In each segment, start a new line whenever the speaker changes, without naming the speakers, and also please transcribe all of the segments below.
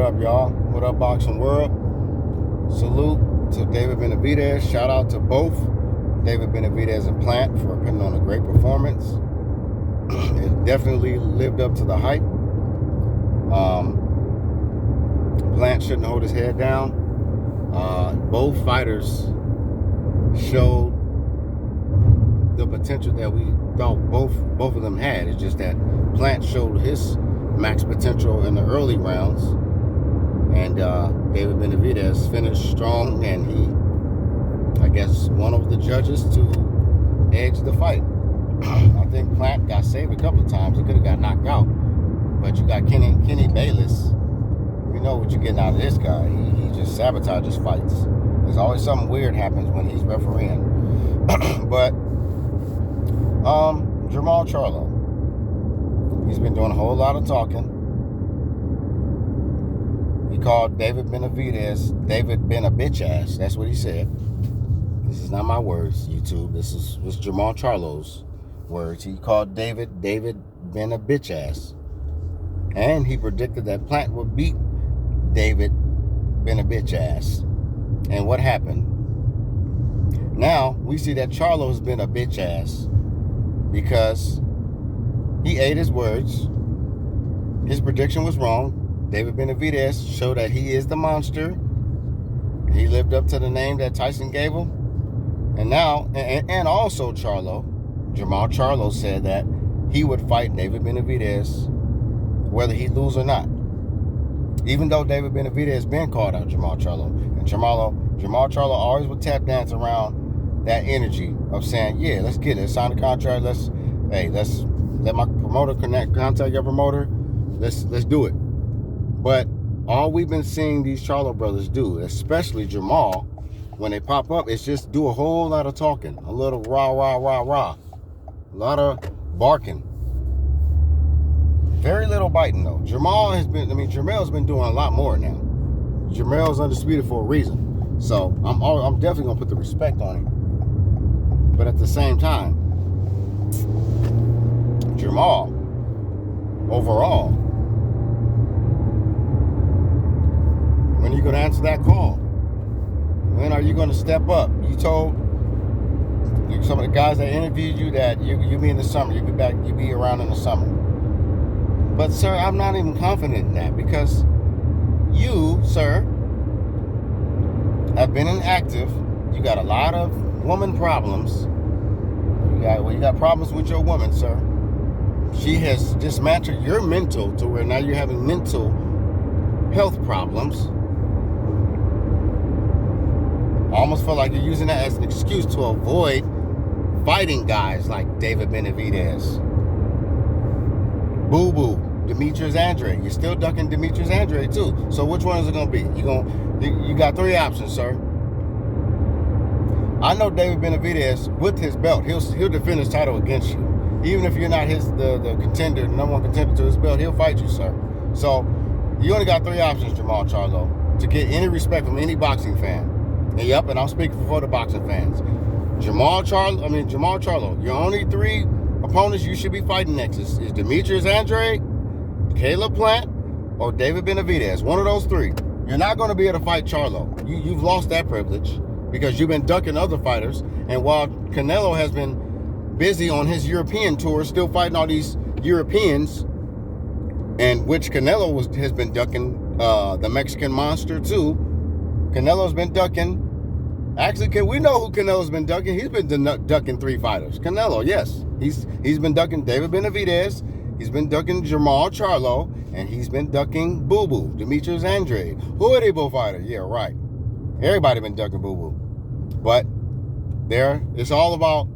up, y'all? What up, Boxing World? Salute to David Benavidez. Shout out to both David Benavidez and Plant for putting on a great performance. It definitely lived up to the hype. Plant shouldn't hold his head down. Both fighters showed the potential that we thought both of them had. It's just that Plant showed his max potential in the early rounds, and David Benavidez finished strong, and he, I guess, one of the judges to edge the fight. I think Plant got saved a couple of times. He could have got knocked out, but you got Kenny Bayless. We know what you're getting out of this guy. He just sabotages fights. There's always something weird happens when he's refereeing. But Jermall Charlo, he's been doing a whole lot of talking. He called David Benavidez, David been a bitch ass. That's what he said. This is not my words, YouTube. This was Jermall Charlo's words. He called David been a bitch ass. And he predicted that Plant would beat David been a bitch ass. And what happened? Now we see that Charlo has been a bitch ass because he ate his words. His prediction was wrong. David Benavidez showed that he is the monster. He lived up to the name that Tyson gave him. And now, and also Jermall Charlo said that he would fight David Benavidez whether he lose or not. Even though David Benavidez been called out Jermall Charlo. And Jermall Charlo always would tap dance around that energy of saying, yeah, let's get it. Let's sign a contract. Let's let my promoter contact your promoter. Let's do it. But all we've been seeing these Charlo brothers do, especially Jermall, when they pop up, is just do a whole lot of talking. A little rah, rah, rah, rah. A lot of barking. Very little biting, though. Jermall's been doing a lot more now. Jermall's undisputed for a reason. So I'm definitely going to put the respect on him. But at the same time, Jermall, overall, when are you going to answer that call? When are you going to step up? You told some of the guys that interviewed you that you'll be in the summer. You'll be around in the summer. But, sir, I'm not even confident in that because you, sir, have been inactive. You got a lot of woman problems. You got problems with your woman, sir. She has dismantled your mental to where now you're having mental health problems. I almost feel like you're using that as an excuse to avoid fighting guys like David Benavidez. Boo-boo, Demetrius Andrade. You're still ducking Demetrius Andrade too. So which one is it going to be? You got three options, sir. I know David Benavidez with his belt, he'll defend his title against you. Even if you're not the contender, the number one contender to his belt, he'll fight you, sir. So you only got three options, Jermall Charlo, to get any respect from any boxing fan. And yep, and I'm speaking for the boxing fans. Jermall Charlo, your only three opponents you should be fighting next is Demetrius Andrade, Caleb Plant, or David Benavidez. One of those three. You're not going to be able to fight Charlo. You've lost that privilege because you've been ducking other fighters. And while Canelo has been busy on his European tour, still fighting all these Europeans, and which Canelo has been ducking the Mexican monster too. Canelo's been ducking. Actually, we know who Canelo's been ducking. He's been ducking three fighters. Canelo, yes. He's been ducking David Benavidez. He's been ducking Jermall Charlo. And he's been ducking Boo Boo, Demetrius Andrade. Who are they both fighters? Yeah, right. Everybody been ducking Boo Boo. But it's all about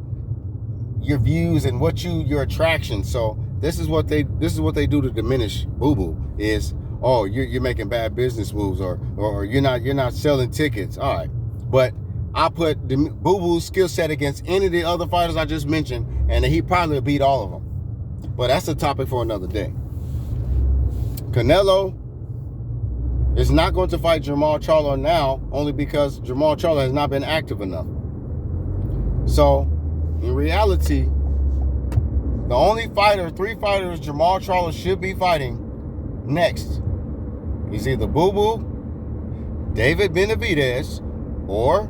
your views and your attraction. So this is what they do to diminish Boo Boo is, oh, you're making bad business moves or you're not selling tickets. All right. But I put Boo Boo's skill set against any of the other fighters I just mentioned, and he probably will beat all of them. But that's a topic for another day. Canelo is not going to fight Jermall Charlo now only because Jermall Charlo has not been active enough. So, in reality, the only three fighters Jermall Charlo should be fighting next He's either Boo Boo, David Benavidez, or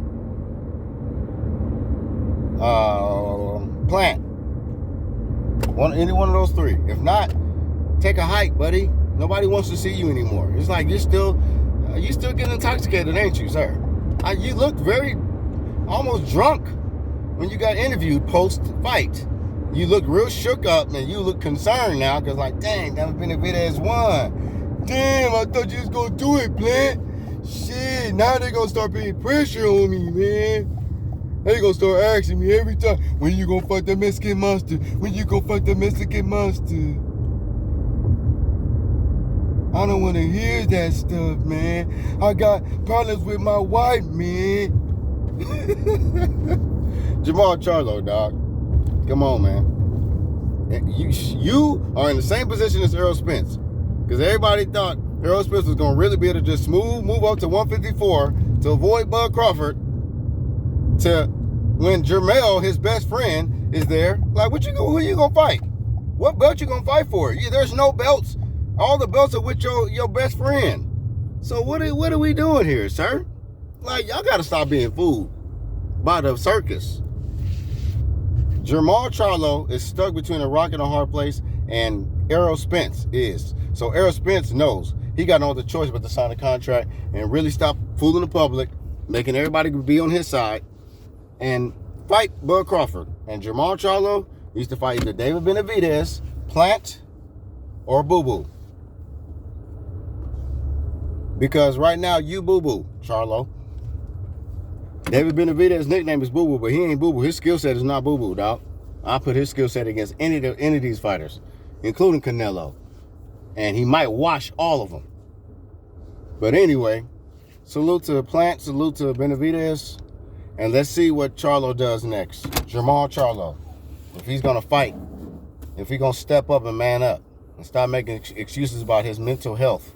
Plant. Any one of those three. If not, take a hike, buddy. Nobody wants to see you anymore. It's like you're still getting intoxicated, ain't you, sir? You look very almost drunk when you got interviewed post-fight. You look real shook up, and you look concerned now because, like, dang, that Benavidez won. Damn, I thought you was going to do it, Plant. Shit, now they're going to start putting pressure on me, man. They going to start asking me every time, when you going to fight the Mexican monster? When you going to fight the Mexican monster? I don't want to hear that stuff, man. I got problems with my wife, man. Jermall Charlo, dog. Come on, man. You are in the same position as Errol Spence. Because everybody thought Errol Spence was going to really be able to just move up to 154 to avoid Bud Crawford. To when Jermall, his best friend, is there. Like, who you going to fight? What belt you going to fight for? There's no belts. All the belts are with your best friend. So what are we doing here, sir? Like, y'all got to stop being fooled by the circus. Jermall Charlo is stuck between a rock and a hard place, and Errol Spence is. So Errol Spence knows he got no other choice but to sign a contract and really stop fooling the public, making everybody be on his side, and fight Bud Crawford. And Jermall Charlo needs to fight either David Benavidez, Plant, or Boo Boo. Because right now, you Boo Boo, Charlo. David Benavidez's nickname is Boo Boo, but he ain't Boo Boo. His skill set is not Boo Boo, dog. I put his skill set against any of these fighters, including Canelo. And he might wash all of them. But anyway, salute to Plant, salute to Benavidez. And let's see what Charlo does next. Jermall Charlo. If he's going to fight. If he's going to step up and man up. And stop making excuses about his mental health.